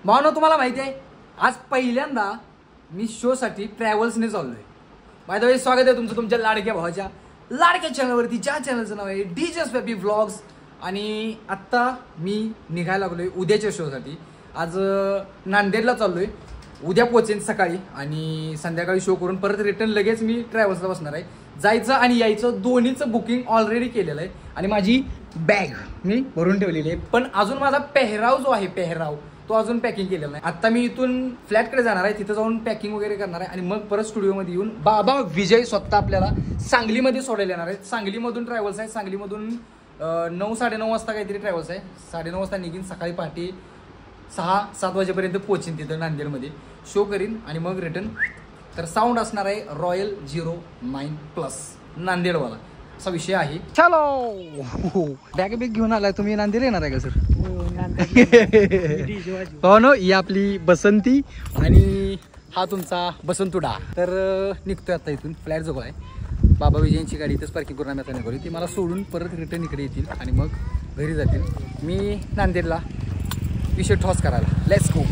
भावना तुम्हाला माहिती आहे आज पहिल्यांदा मी शोसाठी ट्रॅव्हल्सने चाललोय. बाय द वे स्वागत आहे तुमचं तुमच्या लाडक्या भावाच्या लाडक्या चॅनलवरती, ज्या चॅनलचं नाव आहे डीजे स्वॅपी व्लॉग्स. आणि आत्ता मी निघायला लागलोय उद्याच्या शोसाठी. आज नांदेडला चाललोय, उद्या पोचेन सकाळी आणि संध्याकाळी शो करून परत रिटर्न लगेच मी ट्रॅव्हल्सला बसणार आहे. जायचं आणि यायचं दोन्हीचं बुकिंग ऑलरेडी केलेलं आहे आणि माझी बॅग मी भरून ठेवलेली आहे. पण अजून माझा पेहराव जो आहे पेहराव तो अजून पॅकिंग केलेला नाही. आता मी इथून फ्लॅटकडे जाणार आहे, तिथं जाऊन पॅकिंग वगैरे करणार आहे आणि मग परत स्टुडिओमध्ये येऊन बाबा विजय स्वतः आपल्याला सांगलीमध्ये सोडायला येणार आहेत. सांगलीमधून ट्रॅव्हल्स आहे, सांगलीमधून 9-9:30 वाजता काहीतरी ट्रॅव्हल्स आहे. 9:30 वाजता निघीन, सकाळी पहाटे 6-7 वाजेपर्यंत पोचीन तिथं नांदेडमध्ये, शो करीन आणि मग रिटर्न. तर साऊंड असणार आहे रॉयल 09+ नांदेडवाला असा विषय आहे. चलो बॅग घेऊन आलाय तुम्ही, नांदेड येणार आहे का सर? हो ना. ही आपली बसंती आणि हा तुमचा बसंतुडा. तर निघतोय आता इथून, फ्लॅट जवळ आहे. बाबा विजयांची गाडी इथंच पार्किंग करून आम्ही आता निघाली. ती मला सोडून परत रिटर्न इकडे येतील आणि मग घरी जातील. मी नांदेडला विषय ठॉस करायला. Let's go.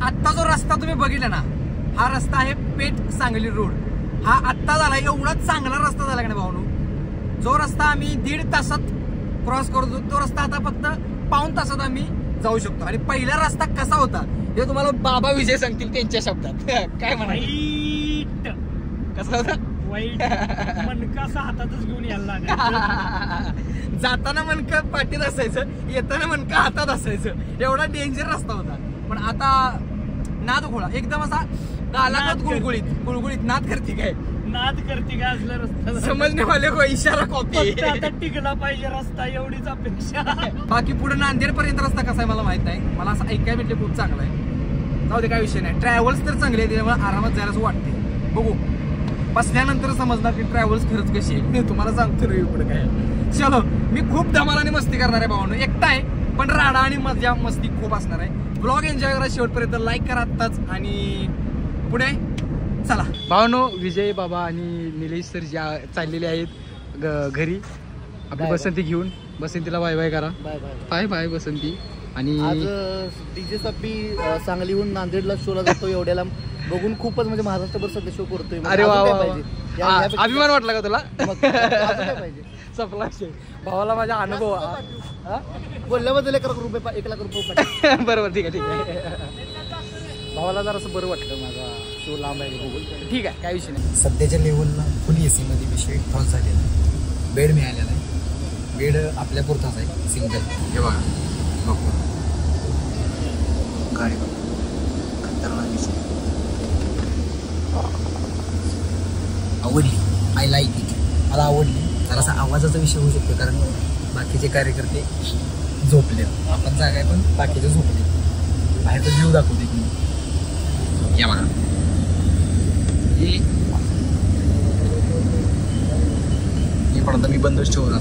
आत्ता जो रस्ता तुम्ही बघितला ना, हा रस्ता आहे पेठ सांगली रोड. हा आत्ता झाला, एवढा चांगला रस्ता झाला का नाही भावनो. जो रस्ता आम्ही 1.5 तासात क्रॉस करतो तो रस्ता आता फक्त 1.5 तासात आम्ही जाऊ शकतो. आणि पहिला रस्ता कसा होता हे तुम्हाला बाबा विजय सांगतील त्यांच्या शब्दात. काय म्हणायचं, कसा होता? वाईट मनका असा हातातच घेऊन यायला जाताना मनका पाठीत असायचं, येताना मनका हातात असायचं, एवढा डेंजर रस्ता होता. पण आता नाद घोळा एकदम असा गालागत गुळगुळीत नाद करते काय असला रस्ता समजणे वाले को इशारा कॉपी. आता टिकला पाहिजे रस्ता एवढीच अपेक्षा. बाकी पुढे नांदेड पर्यंत रस्ता कसा आहे मला माहित नाही. मला असं ऐकाय भेटले खूप चांगला आहे. जाऊ दे काय विषय नाही. ट्रॅव्हल्स तर चांगले आहे, त्यामुळे आरामात जायला असं वाटते. बघू बसल्यानंतर समजणार की ट्रॅव्हल्स खरंच कशी आहे. मी तुम्हाला सांगतो रे पुढे काय. चलो मी खूप धमालाने मस्ती करणार आहे भावानो. एकटा आहे पण राडा आणि मजा मस्ती खूप असणार आहे. ब्लॉग एन्जॉय करा शेवटपर्यंत, लाईक करा आत्ताच आणि पुढे चला. भावनो विजय बाबा आणि निलेश सर ज्या चाललेले आहेत घरी आपली बसंती घेऊन. बसंतीला बाय बाय करा. Bye bye Basanti. आणि आज डीजे स्वॅपी सांगलीहून नांदेडला शोला जातो. एवढ्याला बघून खूपच म्हणजे महाराष्ट्रभर सध्या शो करतोय. अरे वा, अभिमान वाटला का तुला? पाहिजे सपला भावाला माझा अनुभव बोलल्याबद्दल 1 लाख रुपये. बरोबर, ठीक आहे. भावाला जरा असं बरं वाटलं, माझा शो लांब आहे गुगल. ठीक आहे, काय विषय नाही. सध्याच्या लेवलला फुल AC मध्ये विषय टॉस झालेला आहे. बेड मिळालेला आहे. बेड आपल्या पुरताच आहे, सिंगल. हे बघा गाडी खतरनाक विषय. आवडली, आय लाईक इट. मला आवडली. जरासा आवाजाचा विषय होऊ शकतो कारण बाकीचे कार्यकर्ते झोपले, आपण जागा आहे पण बाकीचे झोपले. बाहेरचा व्ह्यू दाखवते की या बघा. हे पण मी बंदच ठेवणार.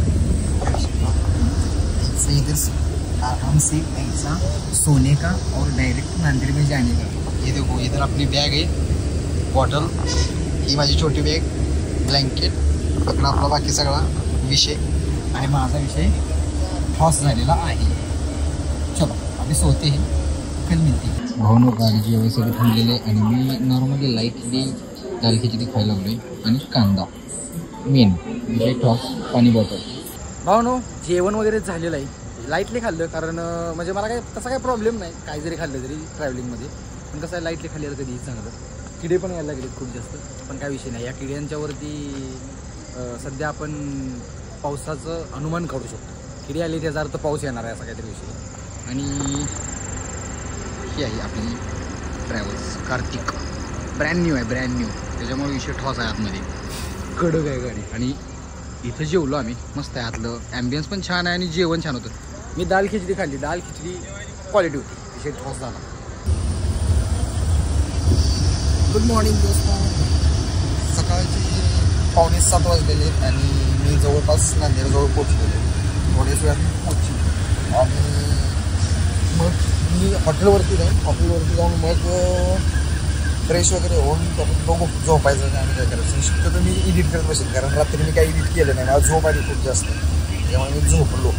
आराम से पैसा सोने का और डायरेक्ट नांदेड़ में जाने का. ये देखो इधर अपनी बैग है, बॉटल, ही माझी छोटी बॅग, ब्लँकेट, इकडं आपला बाकी सगळा विषय आणि माझा विषय टॉस झालेला आहे. चलो अभी सोते हैं, कल मिळते. भावनो गाडीची व्यवस्था थांबलेली आहे आणि मी नॉर्मली लाईटली दाल खिचडी खायला लागलोय आणि कांदा मेन विषय टॉस, पाणी बॉटल. भावनो जेवण वगैरे झालेलं आहे. लाईटली खाल्लं कारण म्हणजे मला काय तसा काय प्रॉब्लेम नाही, काय जरी खाल्लं तरी ट्रॅव्हलिंगमध्ये. पण कसं आहे लाईटली खाल्लेलं कधीही चांगलं. किडे पण यायला लागले खूप जास्त, पण काय विषय नाही. या किड्यांच्यावरती सध्या आपण पावसाचं अनुमान काढू शकतो. किडे आले त्याचा अर्थ पाऊस येणार आहे असा काहीतरी विषय. आणि ही आहे आपली ट्रॅव्हल्स कार्तिक, ब्रँड न्यू आहे, ब्रँड न्यू. त्याच्यामुळे विषय ठॉस आहे आतमध्ये, कडक आहे गाडी. आणि इथं जेवलो आम्ही, मस्त आहे. आतलं ॲम्बियन्स पण छान आहे आणि जेवण छान होतं. मी दाल खिचडी खाल्ली, दाल खिचडी क्वालिटी होती, विषय ठॉस झाला. गुड मॉर्निंग दोस्तों. सकाळची 6:45 वाजलेले आणि मी जवळपास नांदेडजवळ पोचलेले. थोड्याच वेळात पोचली आणि मग मी हॉटेलवरती जाईन, हॉटेलवरती जाऊन मग फ्रेश वगैरे होऊन बघू झोपायचं आणि आम्ही काय करायचं. शक्यतो मी एडिट करत बसेल, कारण रात्री मी काही एडिट केलं नाही, मला झोप आली खूप जास्त, त्यामुळे मी झोपलो.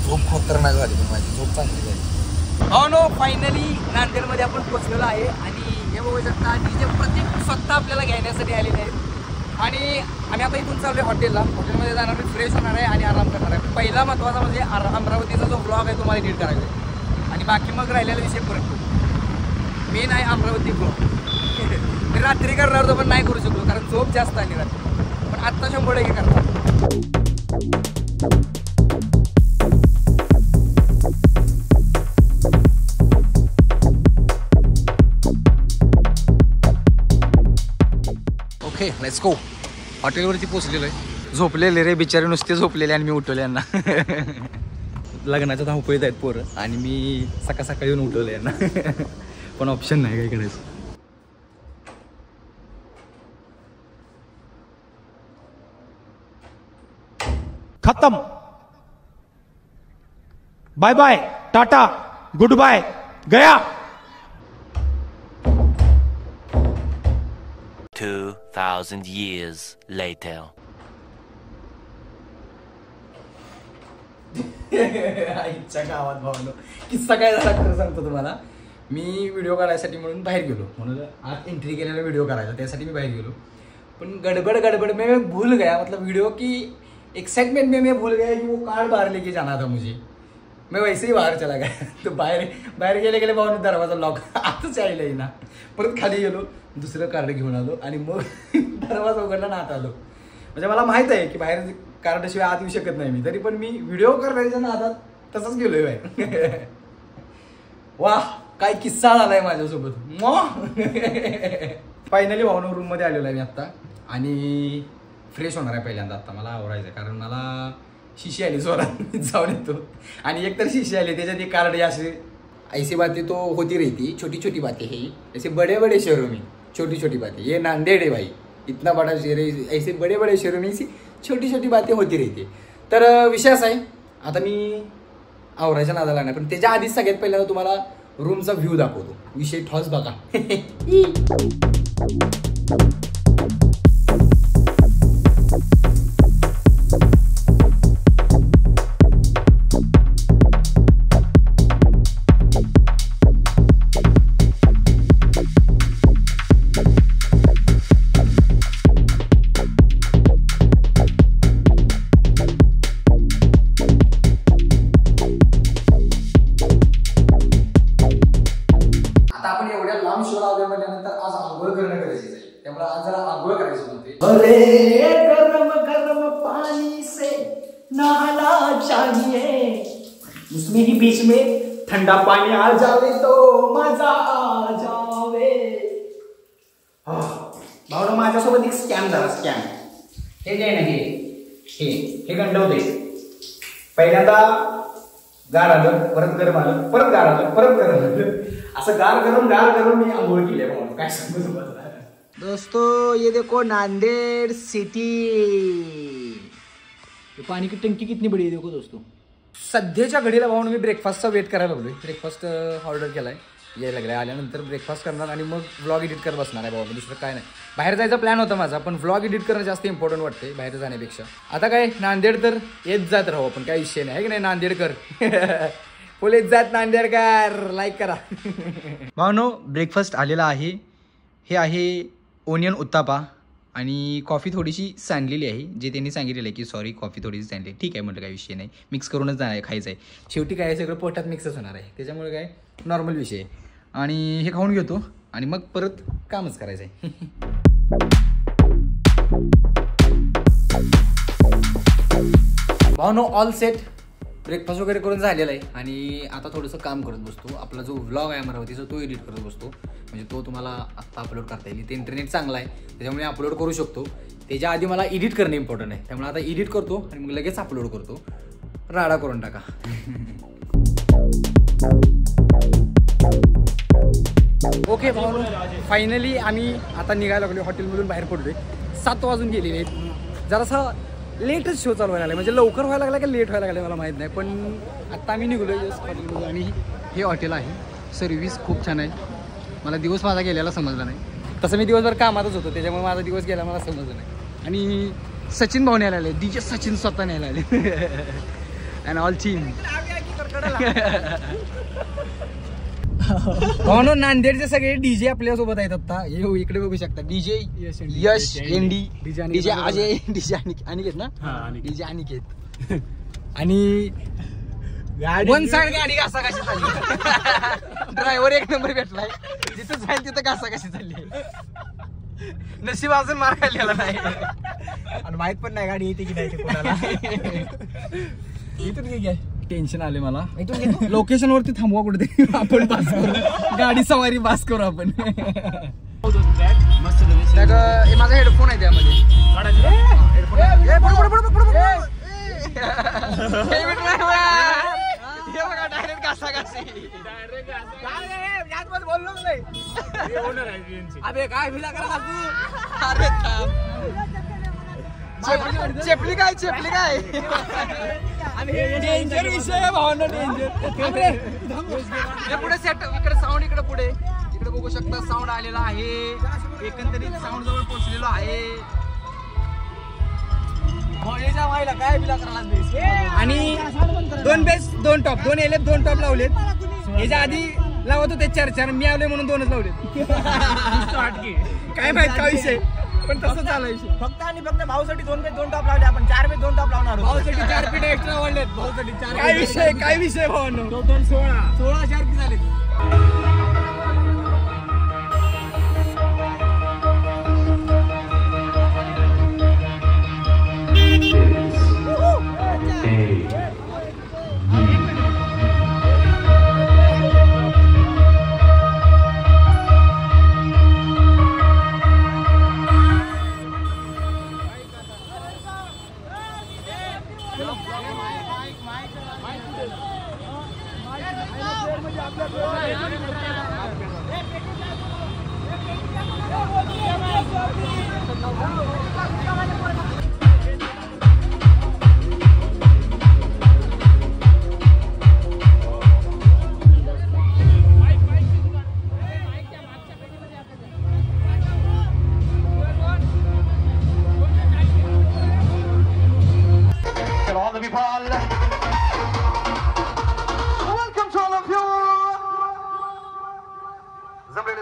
झोप खतरनाक झाली, पण माझी झोप चांगली झाली. हो नो, फायनली नांदेडमध्ये आपण पोहोचलेलो आहे आणि हे बघू शकता डीजे प्रत्येक स्वतः आपल्याला घेण्यासाठी आलेले आहेत. आणि आम्ही आता इथून चाललो आहे हॉटेलला. हॉटेलमध्ये जाणार, मी फ्रेश होणार आहे आणि आराम करणार आहे. पहिला महत्त्वाचा म्हणजे अमरावतीचा जो ब्लॉग आहे तुम्हाला एडिट करायचा आहे आणि बाकी मग राहिलेला विषय परत मेन आहे अमरावती ब्लॉग. मी रात्री करणार होतो पण नाही करू शकलो कारण झोप जास्त आली रात्री, पण आत्ता 100% करणार. Okay let's go. हॉटेलवरती पोचलेलो आहे. झोपलेले रे बिचारे, नुसते झोपलेले आणि मी उठवले यांना. लग्नाच्या धावपळीत आहेत पोरं आणि मी सकाळी येऊन उठवले यांना. पण ऑप्शन नाही काय करायचं. खत्म. Bye bye, tata, goodbye, गया. 2,000 years later. आईच्या गावात भावनो किस्सा काय झाला खरं सांगतो तुम्हाला. मी व्हिडिओ काढायसाठी म्हणून बाहेर गेलो, म्हणून आज एंट्री केलेला व्हिडिओ करायचा त्यासाठी मी बाहेर गेलो. पण गडबड में भूल गया, मतलब वीडियो की एक्साइटमेंट में मैं भूल गया कि वो कार्ड बाहर लेके जाना था मुझे. मैं वैसे ही बाहर चला गया. तो बाहेर गेले भावनो दरवाजा लॉक आताच यायला ना. परत खाली गेलो, दुसरं कार्ड घेऊन आलो आणि मग दरवाजा उघडला ना आत आलो. म्हणजे मला माहित आहे की बाहेर कार्डाशिवाय आत येऊ शकत नाही मी, तरी पण मी व्हिडिओ करण्याच्या नादात तसंच गेलोय बाहेर. वाह, काय किस्सा झालाय माझ्यासोबत. फायनली भावनो रूम मध्ये आलेलो आहे मी आत्ता आणि फ्रेश होणार आहे पहिल्यांदा. आता मला आवरायचं आहे कारण मला शिशी आली जोरात. जाऊन येतो. आणि एकतर शिशी आली, त्याच्यात एक कार्ड असे ऐसी बातें तो होती रहती, छोटी छोटी बातें है. ऐसे बड़े बड़े शहरों में छोटी छोटी बातें, ये नांदेड है भाई, इतना बड़ा शहर है, ऐसे बड़े बड़े शहरों में ऐसी छोटी छोटी बातें होती रहती. तर विषय असा आहे, आता मी आवरायच्या नादाला लागणार, पण त्याच्या आधीच सगळ्यात पहिल्यांदा तुम्हाला रूमचा व्ह्यू दाखवतो. विषय ठॉस बघा. त्यामुळे आज जरा आंघोळ करायची होती. अरे गरम गरम पानी से नहाना चाहिए, उसमें ही बीच में ठंडा पानी आ जावे तो मजा आ जावे. भावना माझ्यासोबत एक स्कॅम झाला. स्कॅम हे जे नाही हे गंडवते. पहिल्यांदा गार आलं, परत गरम आलं, परत गार आलं, परत गरम आलं, असं गार गरम मी आंघोळ केली. भावना काय सांगू तुम्हाला. दोस्तों ये देखो नांदेड़ सिटी, ये पानी की टंकी कितनी बड़ी है देखो दोस्तों. सध्याच्या घडीला भाऊन मी ब्रेकफास्टचा वेट करायला लागलोय. ब्रेकफास्ट ऑर्डर केलाय, यायला लागलाय. आल्यानंतर ब्रेकफास्ट करणार आणि मग व्लॉग एडिट करत बसणार आहे भाऊ. दुसरं काय नाही. बाहेर जायचा प्लॅन होता माझा, पण व्लॉग एडिट करणं जास्त इम्पॉर्टंट वाटते बाहेर जाण्यापेक्षा. आता काय नांदेड तर येत जात राहू आपण, काय विषय नाही, आहे की नाही. नांदेडकर फुल येत जात नांदेडकर, लाईक करा. भावनो ब्रेकफास्ट आलेला आहे. हे आहे ओनियन उत्तापा आणि कॉफी थोडीशी सांडलेली आहे, जे त्यांनी सांगितलेलं आहे की सॉरी कॉफी थोडीशी सांडली. ठीक आहे म्हटलं, काही विषय नाही, मिक्स करूनच जाणार आहे, खायचं आहे. शेवटी काय सगळं पोटात मिक्सच होणार आहे, त्याच्यामुळे काय नॉर्मल विषय आहे. आणि हे खाऊन घेतो आणि मग परत कामच करायचं आहे. भावनो ऑल सेट, ब्रेकफास्ट वगैरे करून झालेला आहे आणि आता थोडंसं काम करत बसतो. आपला जो व्लॉग आहे अमरावतीचा तो एडिट करत बसतो, म्हणजे तो तुम्हाला आत्ता अपलोड करता येईल. ते इंटरनेट चांगला आहे त्याच्यामुळे अपलोड करू शकतो. त्याच्या आधी मला एडिट करणे इम्पॉर्टंट आहे, त्यामुळे आता एडिट करतो आणि मग लगेच अपलोड करतो. राडा करून टाका. ओके भाऊ, फायनली आम्ही आता निघायला लागलो. हॉटेलमधून बाहेर पडलोय. 7 वाजून गेलेले आहेत. जरासा लेटच शो चालू व्हायला लागला, म्हणजे लवकर व्हायला लागला की लेट व्हायला लागला मला माहीत नाही, पण आत्ता आम्ही निघलोय जस्ट हॉटेलमधून आणि हे हॉटेल आहे. सर्व्हिस खूप छान आहे. मला दिवस माझा गेलेला समजला नाही. तसं मी दिवसभर कामातच होतो त्याच्यामुळे माझा दिवस गेला मला समजलं नाही. आणि सचिन भाऊ न्यायला आले. DJ सचिन स्वतः न्यायला आले अँड ऑल टीम. म्हणून नांदेडचे सगळे डीजे आपल्या सोबत आहेत आता. हे इकडे बघू शकता. DJ Yash ND, DJ Ajay, DJ Aniket ना, डीजे अनिकेत. आणि वन साइड गाडी घासाघाशी चालली. ड्रायव्हर एक नंबर भेटलाय. जिथं जाईल तिथं घासाघाशी चालली. नशीब अजून मार खाल्लेला नाही आणि माहित पण नाही गाडी येते की नाही ते कोणाला. इथून घे. टेन्शन आले मला. लोकेशन वरती थांबवा कुठे आपण पास करू. गाडी सवारी पास करू आपण. माझा हेडफोन आहे त्यामध्ये. डायरेक्ट घासाघासी. बोललो नाही. अबे काय भिला करा तू. अरे चेपली काय चेपली काय. डेंजर विषय भावना. डेंजर. पुढे सेट इकडे साऊंड इकडे पुढे इकडे बघू शकता. साऊंड आलेला आहे. एकंदरीत साऊंड जवळ पोहोचलेलो आहे. काय बिला आणि 2 बेस 2 टॉप 2 एलेत 2 टॉप लावलेत. याच्या आधी लावत होते 4 मी आलोय म्हणून 2च लावलेत. काय माहित काय विषय पण तसं चालू. फक्त आणि फक्त भाऊसाठी 2 बेस 2 टॉप लावले. आपण 4 बेस 2 टॉप लावणार. भाऊसाठी 4 फीट एक्स्ट्रा वाढलेत. भाऊसाठी 4. काय विषय भावांनो. टोटल 16 4 झालेत.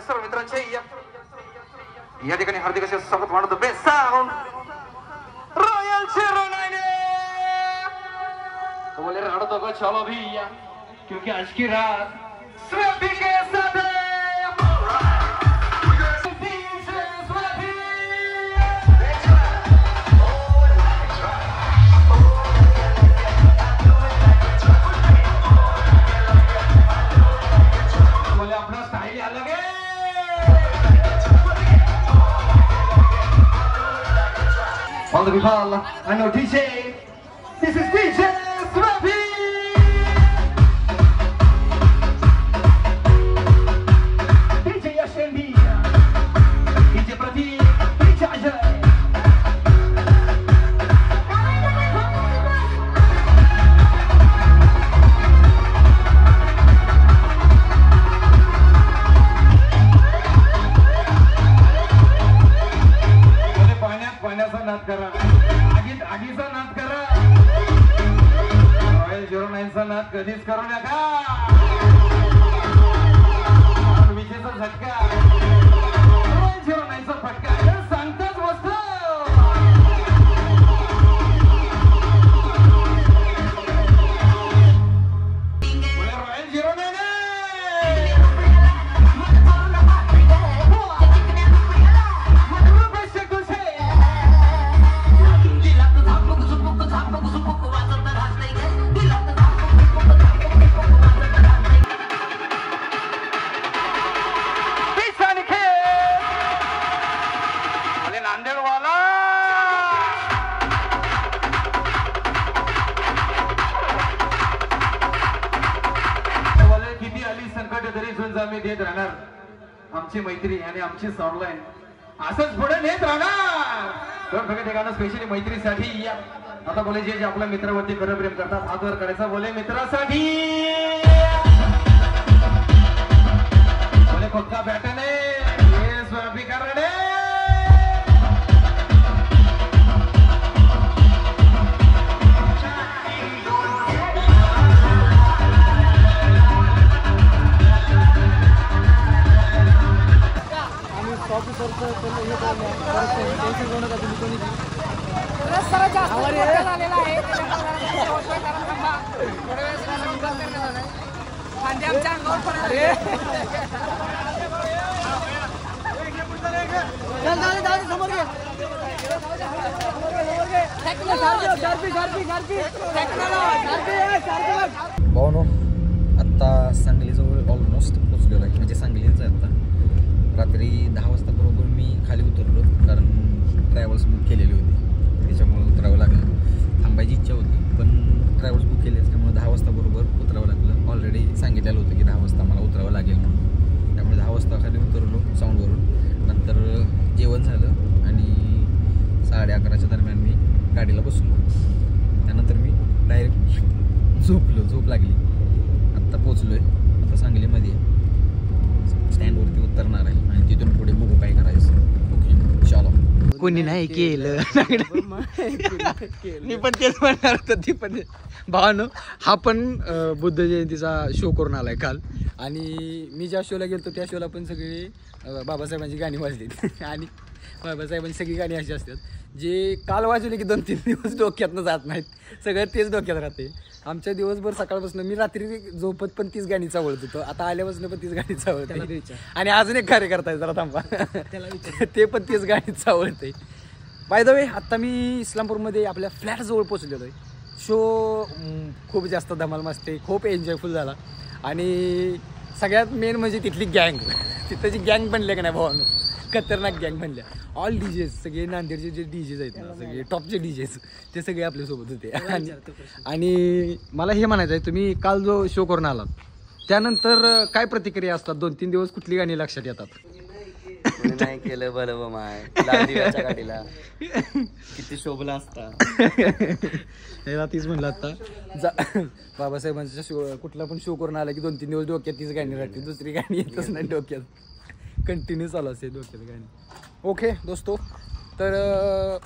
सर्व मित्रांचे या ठिकाणी हार्दिक असे स्वागत मानतो. बेस्ट साऊंड रॉयल 09 तो बोले राडो तो को चलो भैया क्योंकि आज की रात स्वैपी के साथ है. बोले अपना स्टाइल अलग है. On the people, I know DJ. This is DJ Swabby. DJ Yashendi. DJ Pradeep. DJ Ajay. पाण्याचा नाद करा. आगीचा नाद करा. रॉयल 09चा नाद कधीच करू नका. विजेचा झटका रॉयल 09चा फटका सांगताच वस्तू. रॉयल 09 देत राहणार. आमची मैत्री आणि आमची साऊंडलाईन असंच पुढे नेत राहणार. तर ठिकाणं स्पेशली मैत्रीसाठी या. आता बोले जे आपल्या मित्रावरती खरं प्रेम करतात हात वर करायचा. बोले मित्रासाठी भावनो आत्ता सांगलीजवळ ऑलमोस्ट पोचलेलो आहे, म्हणजे सांगलीच आहे आत्ता. रात्री 10 वाजता बरोबर मी खाली उतरलो, कारण ट्रॅव्हल्स बुक केलेली होती, त्याच्यामुळे उतरावं लागलं. थांबायची इच्छा होती पण ट्रॅव्हल्स बुक केली असल्यामुळे 10 वाजता बरोबर उतरावं लागलं. ऑलरेडी सांगितलेलं होतं की 10 वाजता मला उतरावं लागेल म्हणून, त्यामुळे 10 वाजता खाली उतरलो साऊंडवरून. नंतर जेवण झालं आणि 11:30च्या दरम्यान मी गाडीला बसलो. त्यानंतर मी डायरेक्ट झोप लागली. आत्ता पोचलो आहे, आता सांगलीमध्ये स्टँडवरती उतरणार आहे आणि तिथून पुढे बघू काय करायचं. ओके चलो. कोणी नाही केलं मी पण तेच म्हणणार होतं. ती पण भावानो हा पण बुद्ध जयंतीचा शो करून आलाय काल, आणि मी ज्या शोला गेलो त्या शोला पण सगळी बाबासाहेबांची गाणी वाजलीत. आणि बाबासाहेबांची सगळी गाणी अशी असतात जे काल वाजवले की 2-3 दिवस डोक्यातनं जात नाहीत, सगळं तेच डोक्यात राहते. आमच्या दिवसभर सकाळपासून मी रात्री झोपत पण तीच गाणी चावळत होतो, आता आल्यापासून पण तीच गाणी चावळते. आणि अजून एक कार्य करताय जरा थांबा, ते पण तीच गाणी चावळते. बाय द वे आत्ता मी इस्लामपूरमध्ये आपल्या फ्लॅटजवळ पोचलेलो आहे. शो खूप जास्त धमाल मस्ती, खूप एन्जॉयफुल झाला. आणि सगळ्यात मेन म्हणजे तिथली गँग, तिथं जी गँग बनले का नाही भावानो, खतरनाक गँग बनल्या. ऑल डीजेज, सगळे नांदेडचे जे डीजेज आहेत ना, सगळे टॉपचे डीजेज, ते सगळे आपल्यासोबत होते. आणि मला हे म्हणायचं आहे, तुम्ही काल जो शो करून आलात त्यानंतर काय प्रतिक्रिया असतात? 2-3 दिवस कुठली गाणी लक्षात येतात? नाही केलं बरं माय दिव्याच्या गाडीला किती शोभला असता. त्याला तीच म्हणलं आता बाबासाहेबांचा शो कुठला पण शो करून आला की 2-3 दिवस डोक्यात तीच गाणी राहते, दुसरी गाणी येतच नाही डोक्यात, कंटिन्यू चालू असते डोक्यात गाणी. ओके दोस्तो, तर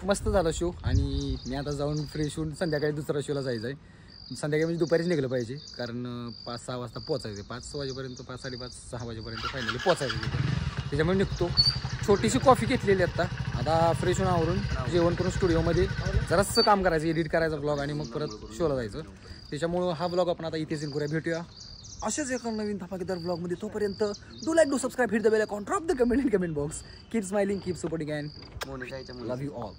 मस्त झाला शो आणि मी आता जाऊन फ्रेश होऊन संध्याकाळी दुसऱ्या शोला जायचं आहे. संध्याकाळी म्हणजे दुपारीच निघलं पाहिजे, कारण 5-6 वाजता पोचायचं आहे. 5 वाजेपर्यंत, 5-5:30-6 वाजेपर्यंत फायनली पोचायचं आहे. त्याच्यामुळे निघतो. छोटीशी कॉफी घेतलेली आता फ्रेश होऊन आवरून जेवण करून स्टुडिओमध्ये जरासं काम करायचं, एडिट करायचा ब्लॉग, आणि मग परत शोला जायचं. त्याच्यामुळं हा ब्लॉग आपण आता इथेच करूया. भेटूया अशाच एका नवीन धमाकेदार ब्लॉगमध्ये. तोपर्यंत do like, do subscribe, hit the bell icon, drop the comment in comment box. Keep smiling, keep supporting and love you all.